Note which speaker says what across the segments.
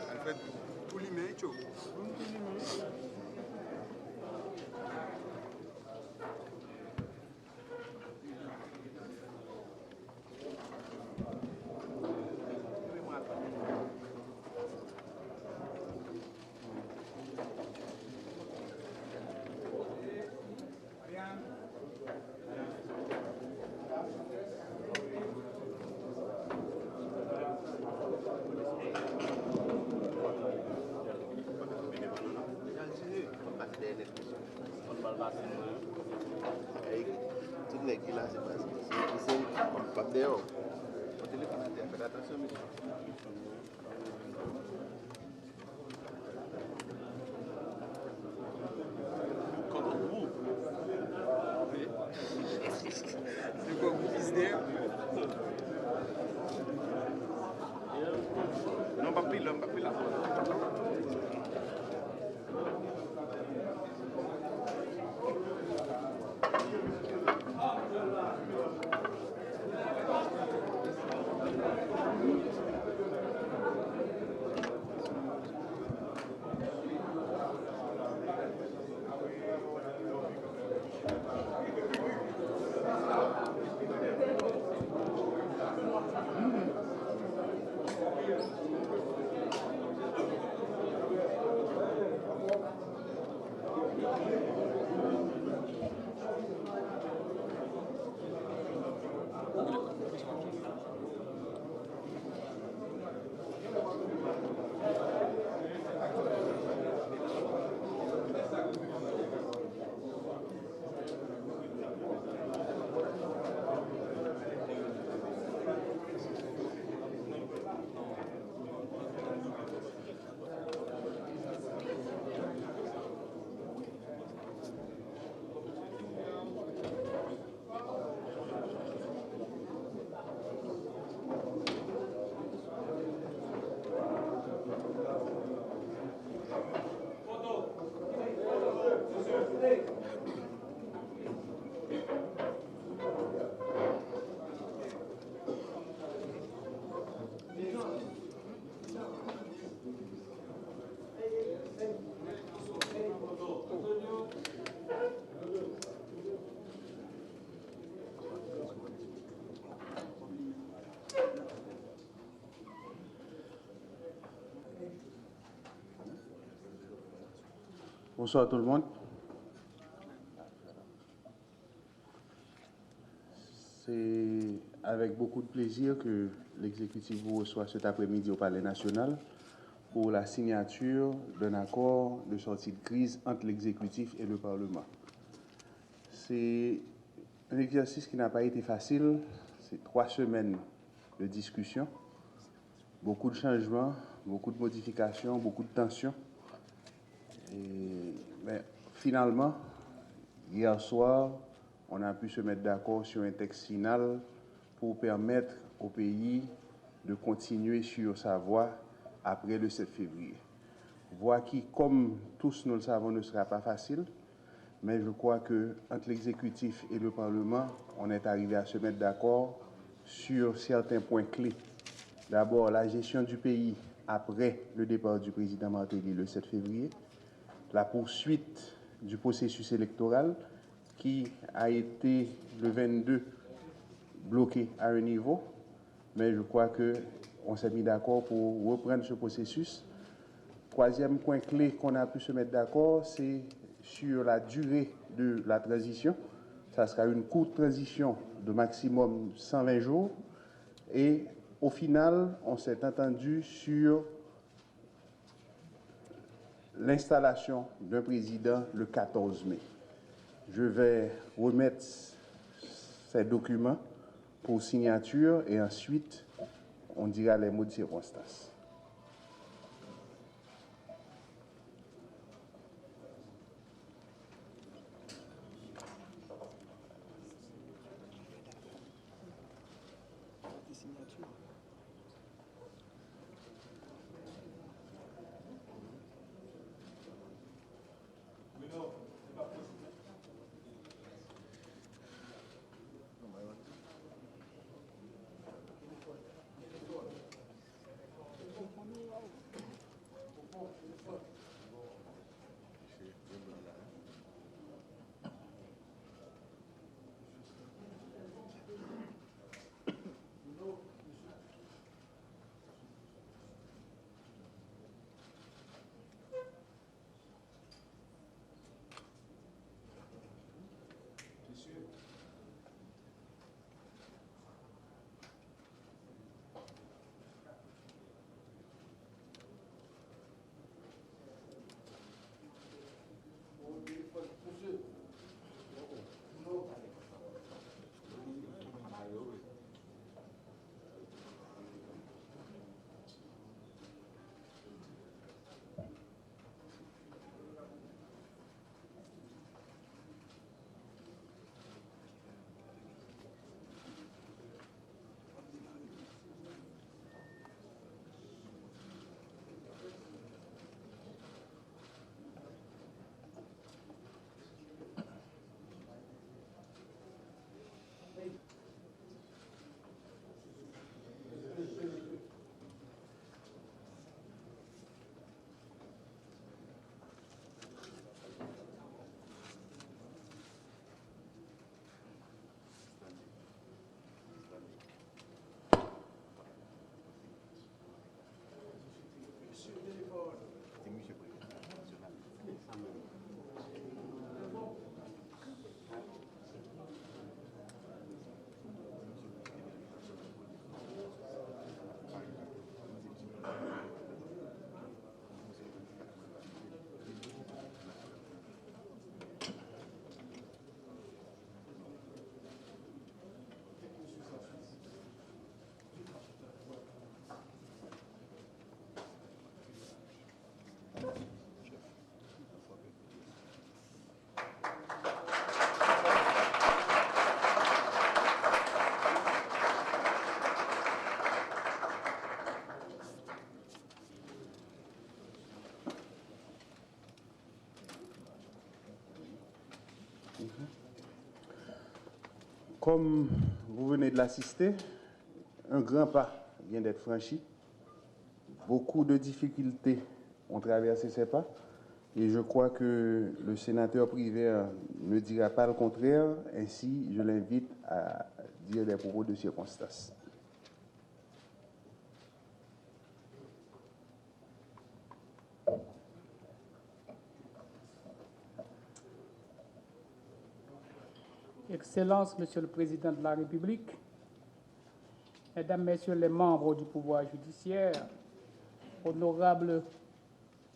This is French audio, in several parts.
Speaker 1: Alfred, Poulimé, Tcho. C'est quoi, vous visez? Non, pas pile, pas pile.
Speaker 2: Bonsoir tout le monde. C'est avec beaucoup de plaisir que l'exécutif vous reçoit cet après-midi au Palais national pour la signature d'un accord de sortie de crise entre l'exécutif et le Parlement. C'est un exercice qui n'a pas été facile. C'est 3 semaines de discussion, beaucoup de changements, beaucoup de modifications, beaucoup de tensions. Mais finalement, hier soir, on a pu se mettre d'accord sur un texte final pour permettre au pays de continuer sur sa voie après le 7 février. Voie qui, comme tous nous le savons, ne sera pas facile, mais je crois qu'entre l'exécutif et le Parlement, on est arrivé à se mettre d'accord sur certains points clés. D'abord, la gestion du pays après le départ du président Martelly le 7 février, la poursuite du processus électoral qui a été le 22 bloqué à un niveau, mais je crois qu'on s'est mis d'accord pour reprendre ce processus. Troisième point clé qu'on a pu se mettre d'accord, c'est sur la durée de la transition. Ça sera une courte transition de maximum 120 jours. Et au final, on s'est entendu sur l'installation d'un président le 14 mai. Je vais remettre ces documents pour signature et ensuite, on dira les mots de circonstance. Comme vous venez de l'assister, un grand pas vient d'être franchi. Beaucoup de difficultés ont traversé ces pas et je crois que le sénateur Privé ne dira pas le contraire. Ainsi, je l'invite à dire des propos de circonstance.
Speaker 3: Excellence, Monsieur le Président de la République, Mesdames, Messieurs les membres du pouvoir judiciaire, honorables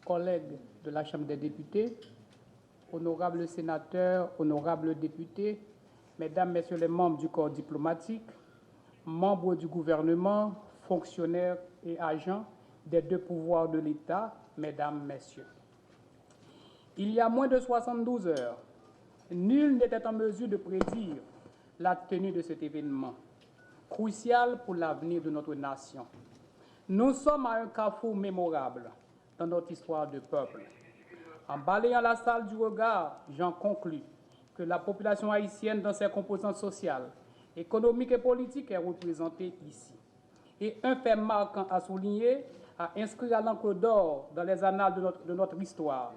Speaker 3: collègues de la Chambre des députés, honorables sénateurs, honorables députés, Mesdames, Messieurs les membres du corps diplomatique, membres du gouvernement, fonctionnaires et agents des deux pouvoirs de l'État, Mesdames, Messieurs. Il y a moins de 72 heures, nul n'était en mesure de prédire la tenue de cet événement, crucial pour l'avenir de notre nation. Nous sommes à un carrefour mémorable dans notre histoire de peuple. En balayant la salle du regard, j'en conclus que la population haïtienne dans ses composantes sociales, économiques et politiques est représentée ici. Et un fait marquant à souligner, à inscrire à l'encre d'or dans les annales de notre histoire.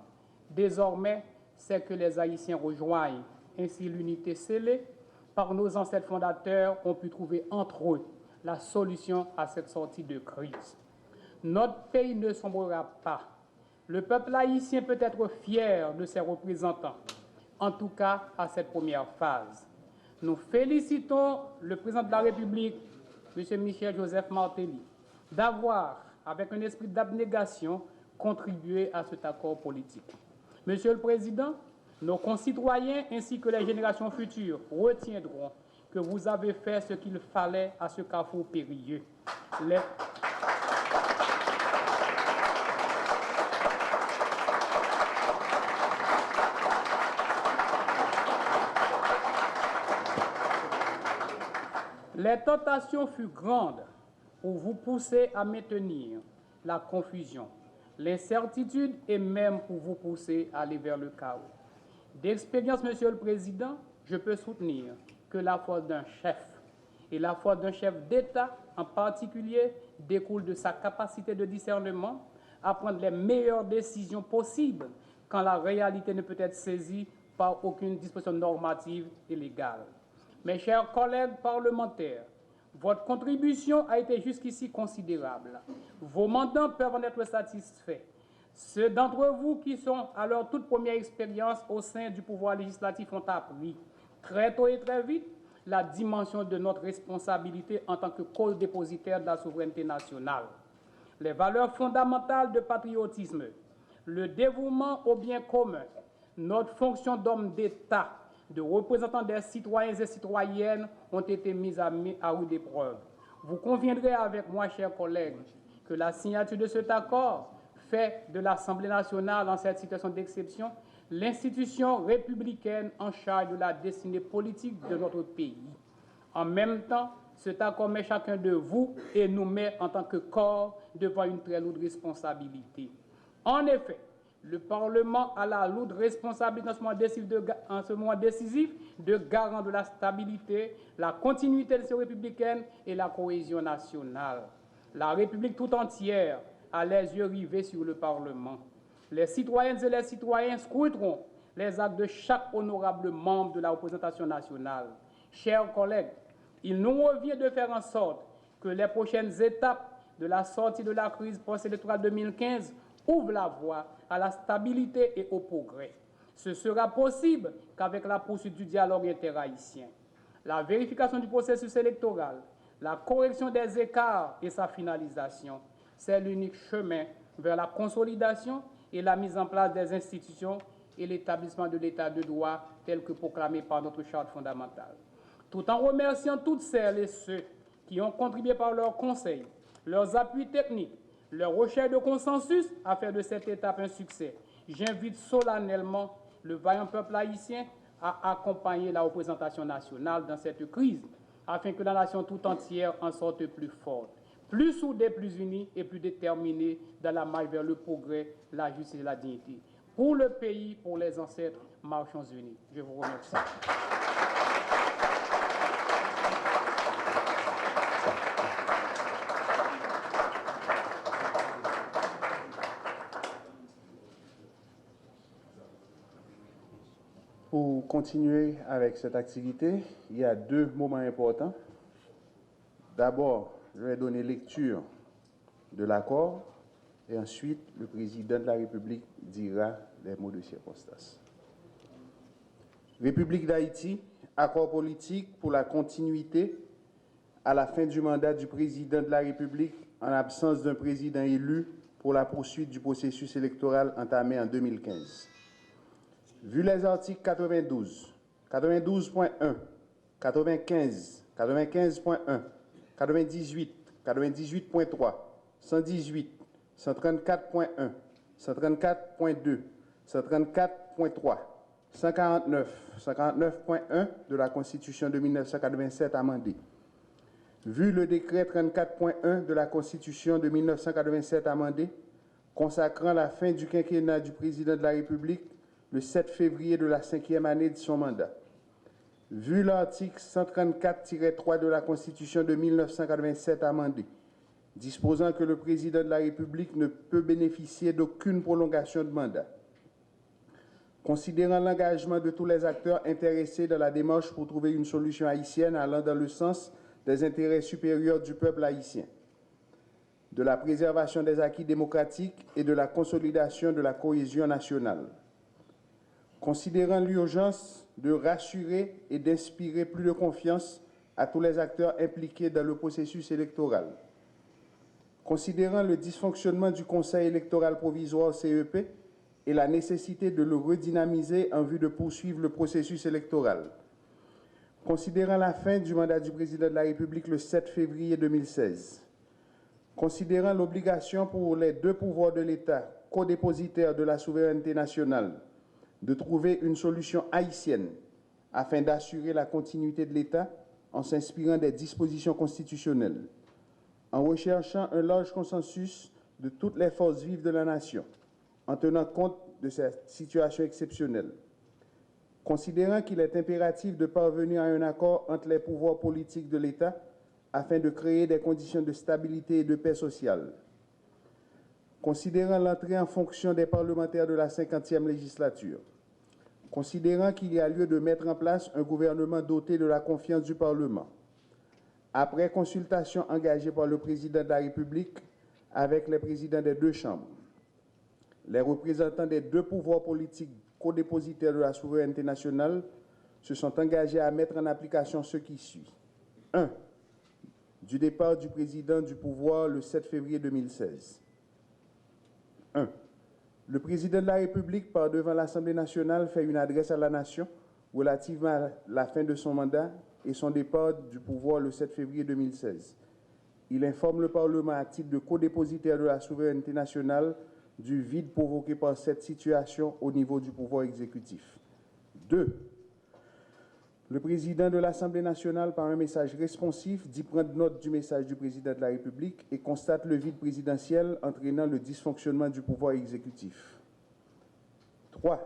Speaker 3: Désormais, c'est que les Haïtiens rejoignent ainsi l'unité scellée par nos ancêtres fondateurs ont pu trouver entre eux la solution à cette sortie de crise. Notre pays ne sombrera pas. Le peuple haïtien peut être fier de ses représentants, en tout cas à cette première phase. Nous félicitons le président de la République, M. Michel Joseph Martelly, d'avoir, avec un esprit d'abnégation, contribué à cet accord politique. Monsieur le Président, nos concitoyens ainsi que les générations futures retiendront que vous avez fait ce qu'il fallait à ce carrefour périlleux. Les tentations furent grandes pour vous pousser à maintenir la confusion, l'incertitude et même pour vous pousser à aller vers le chaos. D'expérience, Monsieur le Président, je peux soutenir que la force d'un chef et la force d'un chef d'État en particulier découle de sa capacité de discernement à prendre les meilleures décisions possibles quand la réalité ne peut être saisie par aucune disposition normative et légale. Mes chers collègues parlementaires, votre contribution a été jusqu'ici considérable. Vos mandats peuvent en être satisfaits. Ceux d'entre vous qui sont à leur toute première expérience au sein du pouvoir législatif ont appris très tôt et très vite la dimension de notre responsabilité en tant que co-dépositaire de la souveraineté nationale. Les valeurs fondamentales de patriotisme, le dévouement au bien commun, notre fonction d'homme d'État, de représentants des citoyens et citoyennes ont été mises à rude épreuve. Vous conviendrez avec moi, chers collègues, que la signature de cet accord fait de l'Assemblée nationale, en cette situation d'exception, l'institution républicaine en charge de la destinée politique de notre pays. En même temps, cet accord met chacun de vous et nous met en tant que corps devant une très lourde responsabilité. En effet, le Parlement a la lourde responsabilité en ce moment décisif de garant de la stabilité, la continuité de ces républicaines et la cohésion nationale. La République tout entière a les yeux rivés sur le Parlement. Les citoyennes et les citoyens scruteront les actes de chaque honorable membre de la représentation nationale. Chers collègues, il nous revient de faire en sorte que les prochaines étapes de la sortie de la crise post-électorale 2015 ouvrent la voie à la stabilité et au progrès. Ce sera possible qu'avec la poursuite du dialogue interhaïtien, la vérification du processus électoral, la correction des écarts et sa finalisation. C'est l'unique chemin vers la consolidation et la mise en place des institutions et l'établissement de l'état de droit tel que proclamé par notre charte fondamentale. Tout en remerciant toutes celles et ceux qui ont contribué par leurs conseils, leurs appuis techniques, leur recherche de consensus à faire de cette étape un succès, j'invite solennellement le vaillant peuple haïtien à accompagner la représentation nationale dans cette crise, afin que la nation tout entière en sorte plus forte, plus soudée, plus unie et plus déterminée dans la marche vers le progrès, la justice et la dignité. Pour le pays, pour les ancêtres, marchons unis. Je vous remercie.
Speaker 2: Pour continuer avec cette activité, il y a deux moments importants. D'abord, je vais donner lecture de l'accord et ensuite le président de la République dira les mots de circonstance. République d'Haïti, accord politique pour la continuité à la fin du mandat du président de la République en absence d'un président élu pour la poursuite du processus électoral entamé en 2015. Vu les articles 92, 92.1, 95, 95.1, 98, 98.3, 118, 134.1, 134.2, 134.3, 149, 149.1 de la Constitution de 1987 amendée. Vu le décret 34.1 de la Constitution de 1987 amendée, consacrant la fin du quinquennat du président de la République le 7 février de la 5e année de son mandat. Vu l'article 134-3 de la Constitution de 1987 amendée, disposant que le président de la République ne peut bénéficier d'aucune prolongation de mandat. Considérant l'engagement de tous les acteurs intéressés dans la démarche pour trouver une solution haïtienne allant dans le sens des intérêts supérieurs du peuple haïtien, de la préservation des acquis démocratiques et de la consolidation de la cohésion nationale. Considérant l'urgence de rassurer et d'inspirer plus de confiance à tous les acteurs impliqués dans le processus électoral. Considérant le dysfonctionnement du Conseil électoral provisoire CEP et la nécessité de le redynamiser en vue de poursuivre le processus électoral. Considérant la fin du mandat du président de la République le 7 février 2016. Considérant l'obligation pour les deux pouvoirs de l'État, codépositaires de la souveraineté nationale, de trouver une solution haïtienne afin d'assurer la continuité de l'État en s'inspirant des dispositions constitutionnelles, en recherchant un large consensus de toutes les forces vives de la nation, en tenant compte de cette situation exceptionnelle. Considérant qu'il est impératif de parvenir à un accord entre les pouvoirs politiques de l'État afin de créer des conditions de stabilité et de paix sociale. Considérant l'entrée en fonction des parlementaires de la 50e législature. Considérant qu'il y a lieu de mettre en place un gouvernement doté de la confiance du Parlement. Après consultation engagée par le président de la République avec les présidents des deux chambres, les représentants des deux pouvoirs politiques codépositaires de la souveraineté nationale se sont engagés à mettre en application ce qui suit. 1. Du départ du président du pouvoir le 7 février 2016. 1. Le président de la République, par devant l'Assemblée nationale, fait une adresse à la nation relativement à la fin de son mandat et son départ du pouvoir le 7 février 2016. Il informe le Parlement à titre de codépositaire de la souveraineté nationale du vide provoqué par cette situation au niveau du pouvoir exécutif. 2. Le président de l'Assemblée nationale, par un message responsif, dit prendre note du message du président de la République et constate le vide présidentiel entraînant le dysfonctionnement du pouvoir exécutif. 3.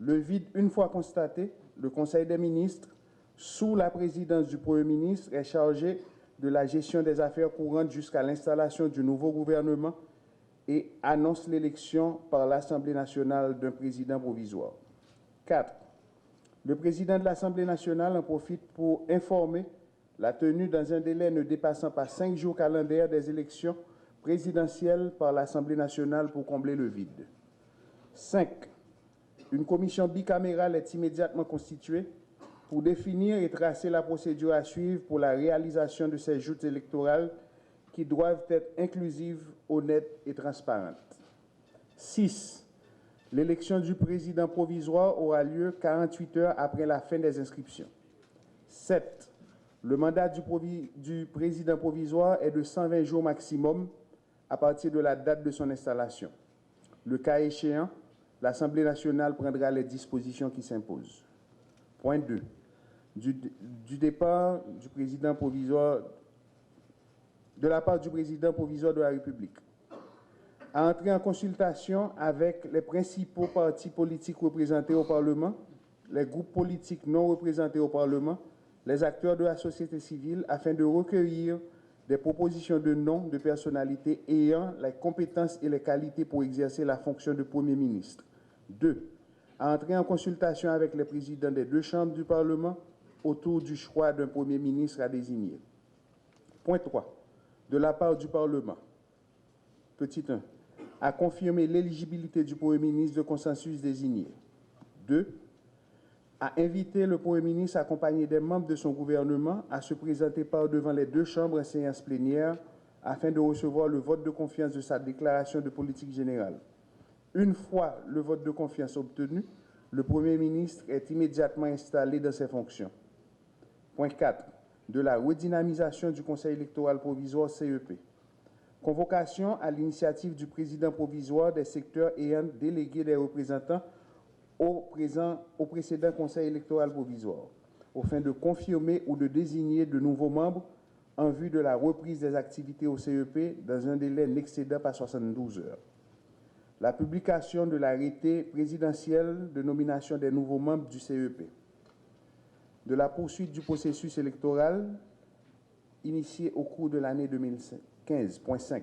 Speaker 2: Le vide, une fois constaté, le Conseil des ministres, sous la présidence du Premier ministre, est chargé de la gestion des affaires courantes jusqu'à l'installation du nouveau gouvernement et annonce l'élection par l'Assemblée nationale d'un président provisoire. 4. Le président de l'Assemblée nationale en profite pour informer la tenue dans un délai ne dépassant pas 5 jours calendaires des élections présidentielles par l'Assemblée nationale pour combler le vide. 5. Une commission bicamérale est immédiatement constituée pour définir et tracer la procédure à suivre pour la réalisation de ces joutes électorales qui doivent être inclusives, honnêtes et transparentes. 6. L'élection du président provisoire aura lieu 48 heures après la fin des inscriptions. 7. Le mandat du président provisoire est de 120 jours maximum à partir de la date de son installation. Le cas échéant, l'Assemblée nationale prendra les dispositions qui s'imposent. Point 2. Du départ du président provisoire, de la part du président provisoire de la République, à entrer en consultation avec les principaux partis politiques représentés au Parlement, les groupes politiques non représentés au Parlement, les acteurs de la société civile, afin de recueillir des propositions de noms de personnalités ayant les compétences et les qualités pour exercer la fonction de Premier ministre. 2. à entrer en consultation avec les présidents des deux chambres du Parlement autour du choix d'un Premier ministre à désigner. Point 3. De la part du Parlement. Petit 1. À confirmer l'éligibilité du Premier ministre de consensus désigné. 2. À inviter le Premier ministre accompagné des membres de son gouvernement à se présenter par devant les deux chambres en séance plénière afin de recevoir le vote de confiance de sa déclaration de politique générale. Une fois le vote de confiance obtenu, le Premier ministre est immédiatement installé dans ses fonctions. Point 4. De la redynamisation du Conseil électoral provisoire CEP. Convocation à l'initiative du président provisoire des secteurs ayant délégué des représentants au précédent Conseil électoral provisoire, aux fins de confirmer ou de désigner de nouveaux membres en vue de la reprise des activités au CEP dans un délai n'excédant pas 72 heures. La publication de l'arrêté présidentiel de nomination des nouveaux membres du CEP. De la poursuite du processus électoral initié au cours de l'année 2015.5.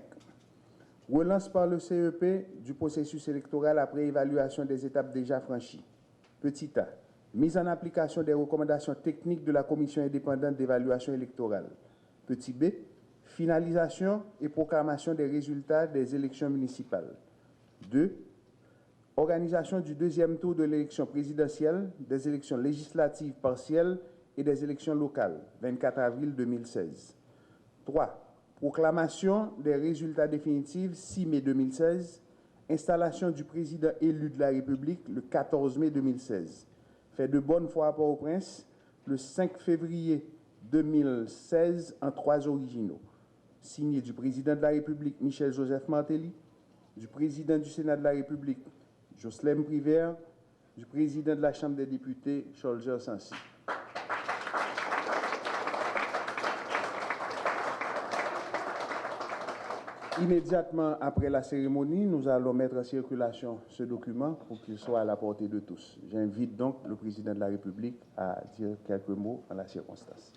Speaker 2: Relance par le CEP du processus électoral après évaluation des étapes déjà franchies. Petit a. Mise en application des recommandations techniques de la Commission indépendante d'évaluation électorale. Petit b. Finalisation et proclamation des résultats des élections municipales. 2. Organisation du deuxième tour de l'élection présidentielle, des élections législatives partielles et des élections locales, 24 avril 2016. 3. Proclamation des résultats définitifs 6 mai 2016. Installation du président élu de la République le 14 mai 2016. Fait de bonne foi à Port-au-Prince le 5 février 2016 en 3 originaux. Signé du président de la République Michel-Joseph Martelly, du président du Sénat de la République Jocelyn Privert, du président de la Chambre des députés Cholger Sansi. Immédiatement après la cérémonie, nous allons mettre en circulation ce document pour qu'il soit à la portée de tous. J'invite donc le président de la République à dire quelques mots en la circonstance.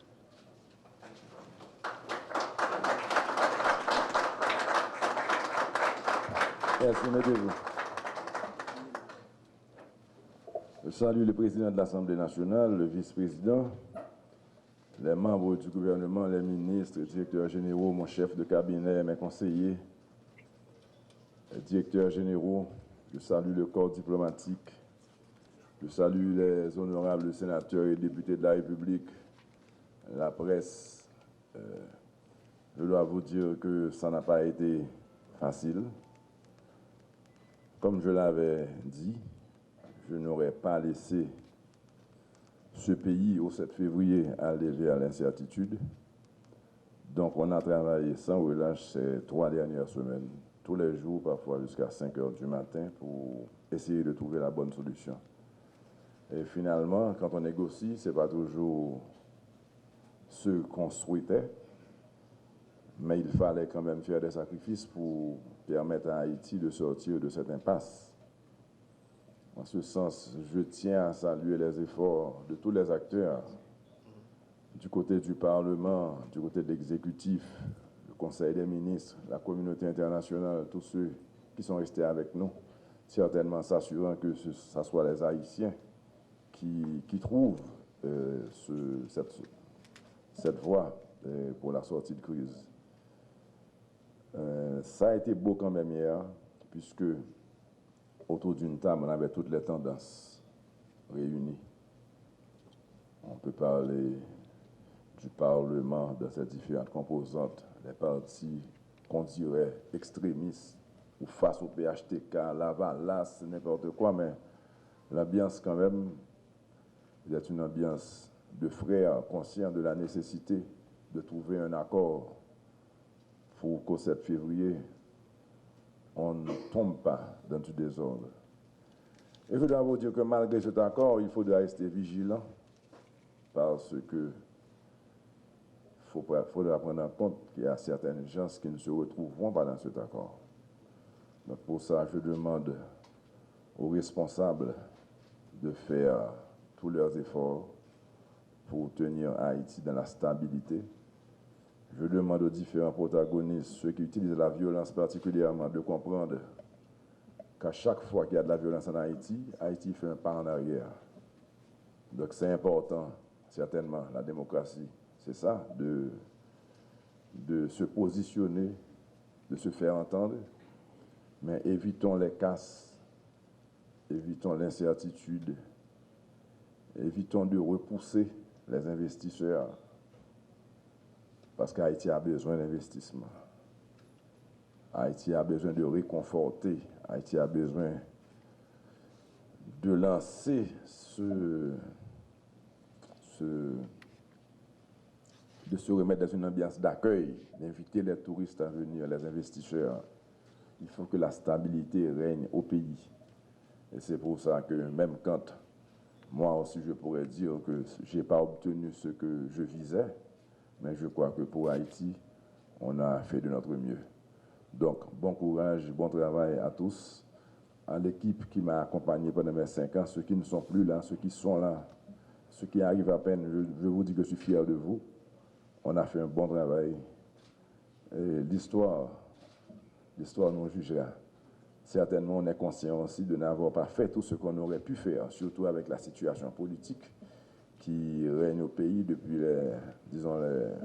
Speaker 4: Merci, mettez-vous. Je salue le président de l'Assemblée nationale, le vice-président, les membres du gouvernement, les ministres, les directeurs généraux, mon chef de cabinet, mes conseillers, les directeurs généraux. Je salue le corps diplomatique. Je salue les honorables sénateurs et députés de la République, la presse. Je dois vous dire que ça n'a pas été facile. Comme je l'avais dit, je n'aurais pas laissé ce pays au 7 février aller vers l'incertitude. Donc on a travaillé sans relâche ces 3 dernières semaines, tous les jours, parfois jusqu'à 5 heures du matin, pour essayer de trouver la bonne solution. Et finalement, quand on négocie, ce n'est pas toujours ce qu'on souhaitait, mais il fallait quand même faire des sacrifices pour permettre à Haïti de sortir de cette impasse. En ce sens, je tiens à saluer les efforts de tous les acteurs, du côté du Parlement, du côté de l'exécutif, le Conseil des ministres, la communauté internationale, tous ceux qui sont restés avec nous, certainement s'assurant que ce soit les Haïtiens qui trouvent cette voie pour la sortie de crise. Ça a été beau quand même hier, puisque autour d'une table, on avait toutes les tendances réunies. On peut parler du Parlement dans ses différentes composantes, les partis qu'on dirait extrémistes, ou face au PHTK, Lavalas, n'importe quoi, mais l'ambiance quand même, c'est une ambiance de frères conscients de la nécessité de trouver un accord pour qu'au 7 février, on ne tombe pas dans du désordre. Et je dois vous dire que malgré cet accord, il faudra rester vigilant parce que faudra prendre en compte qu'il y a certaines gens qui ne se retrouveront pas dans cet accord. Donc pour ça, je demande aux responsables de faire tous leurs efforts pour tenir Haïti dans la stabilité. Je demande aux différents protagonistes, ceux qui utilisent la violence particulièrement, de comprendre qu'à chaque fois qu'il y a de la violence en Haïti, Haïti fait un pas en arrière. Donc c'est important, certainement, la démocratie, c'est ça, de se positionner, de se faire entendre, mais évitons les casses, évitons l'incertitude, évitons de repousser les investisseurs, parce qu'Haïti a besoin d'investissement. Haïti a besoin de réconforter, Haïti a besoin de lancer de se remettre dans une ambiance d'accueil, d'inviter les touristes à venir, les investisseurs. Il faut que la stabilité règne au pays. Et c'est pour ça que même quand moi aussi je pourrais dire que je n'ai pas obtenu ce que je visais, mais je crois que pour Haïti, on a fait de notre mieux. Donc, bon courage, bon travail à tous, à l'équipe qui m'a accompagné pendant mes 5 ans, ceux qui ne sont plus là, ceux qui sont là, ceux qui arrivent à peine, je vous dis que je suis fier de vous. On a fait un bon travail. Et l'histoire nous jugera. Certainement, on est conscient aussi de n'avoir pas fait tout ce qu'on aurait pu faire, surtout avec la situation politique qui règne au pays depuis,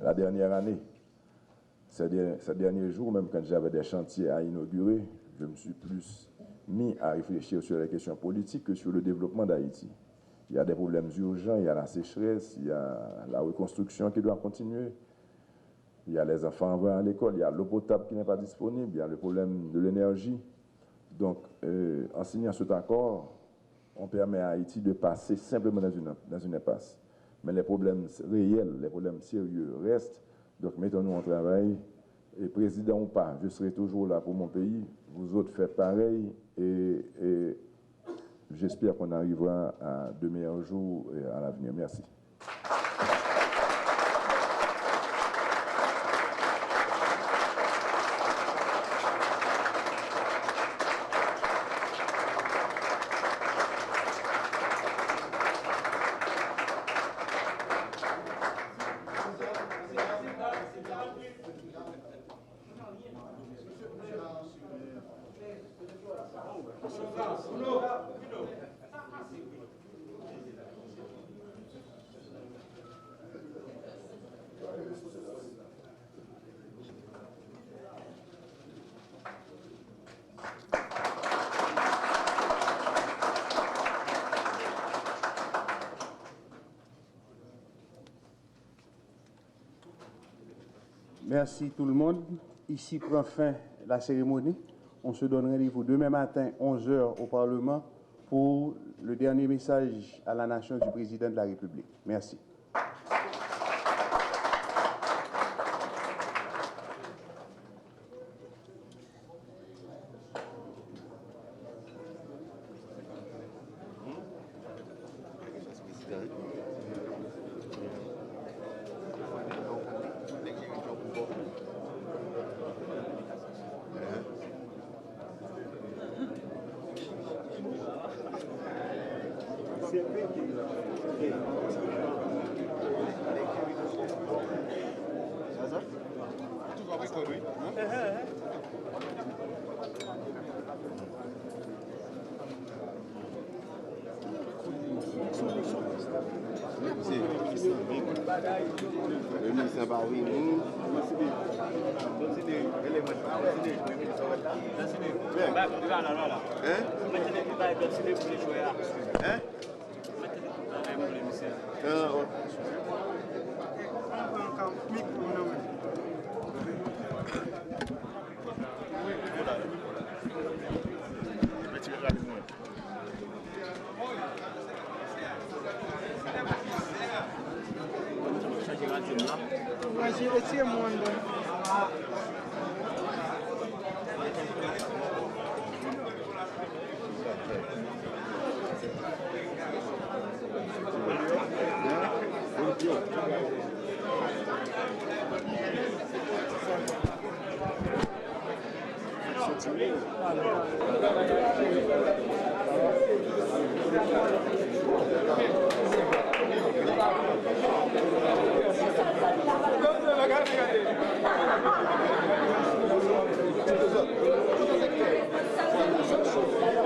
Speaker 4: la dernière année. Ces derniers jours, même quand j'avais des chantiers à inaugurer, je me suis plus mis à réfléchir sur les questions politiques que sur le développement d'Haïti. Il y a des problèmes urgents, il y a la sécheresse, il y a la reconstruction qui doit continuer, il y a les enfants envoyés à l'école, il y a l'eau potable qui n'est pas disponible, il y a le problème de l'énergie. Donc, en signant cet accord, on permet à Haïti de passer simplement dans une impasse. Mais les problèmes réels, les problèmes sérieux restent. Donc, mettons-nous en travail. Et président ou pas, je serai toujours là pour mon pays. Vous autres faites pareil. Et j'espère qu'on arrivera à de meilleurs jours à l'avenir. Merci.
Speaker 2: Merci tout le monde. Ici prend fin la cérémonie. On se donne rendez-vous demain matin, 11h, au Parlement, pour le dernier message à la nation du président de la République. Merci.
Speaker 5: Gracias.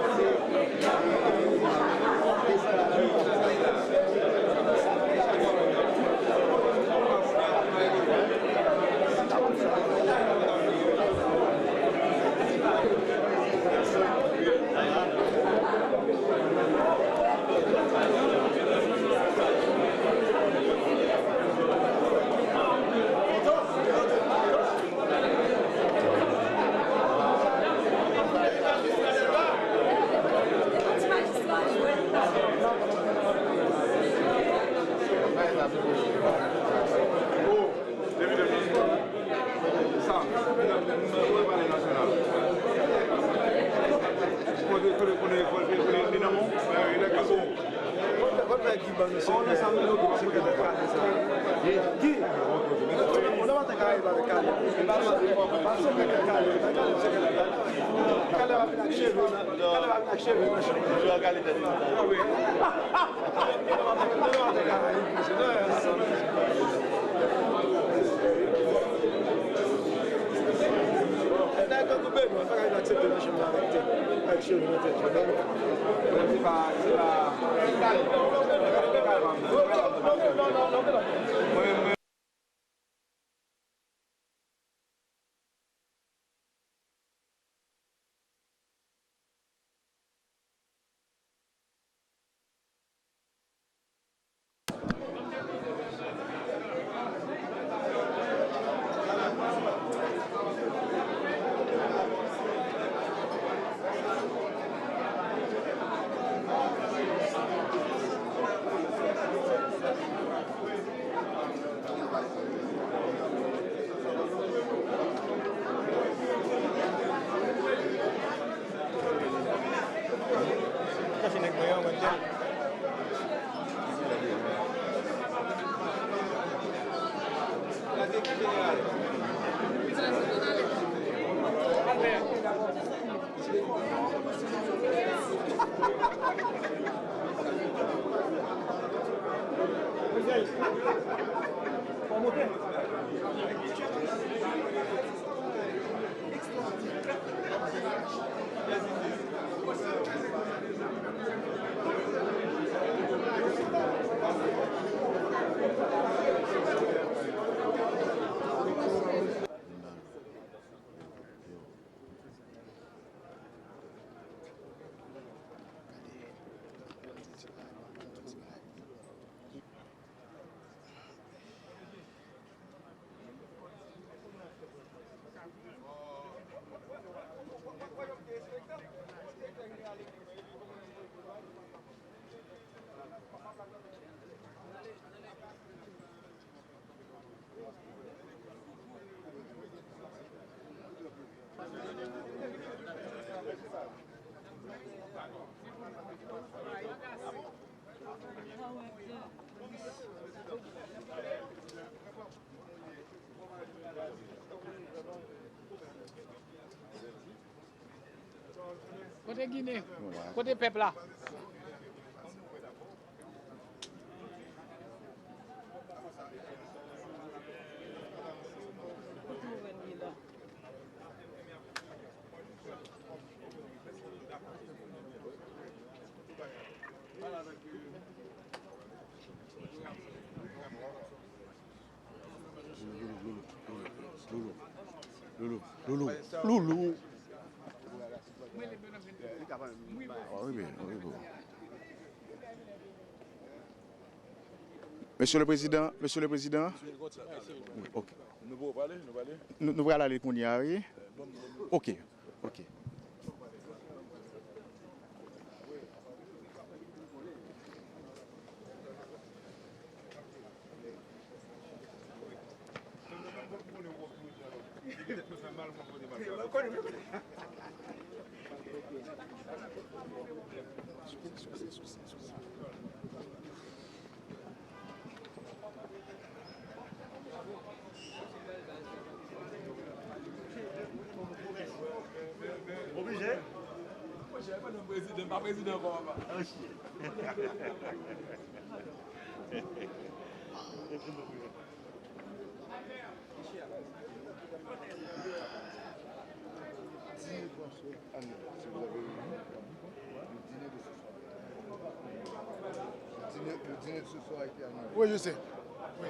Speaker 3: Côté Guinée, côté peuple là.
Speaker 5: Loulou. Monsieur le Président. Oui, ok. Nous allons aller qu'on y arrive. Ok.
Speaker 1: Obligé? Pas président, comment
Speaker 6: Le dîner de ce soir a été annulé.
Speaker 5: Oui, je sais. Oui.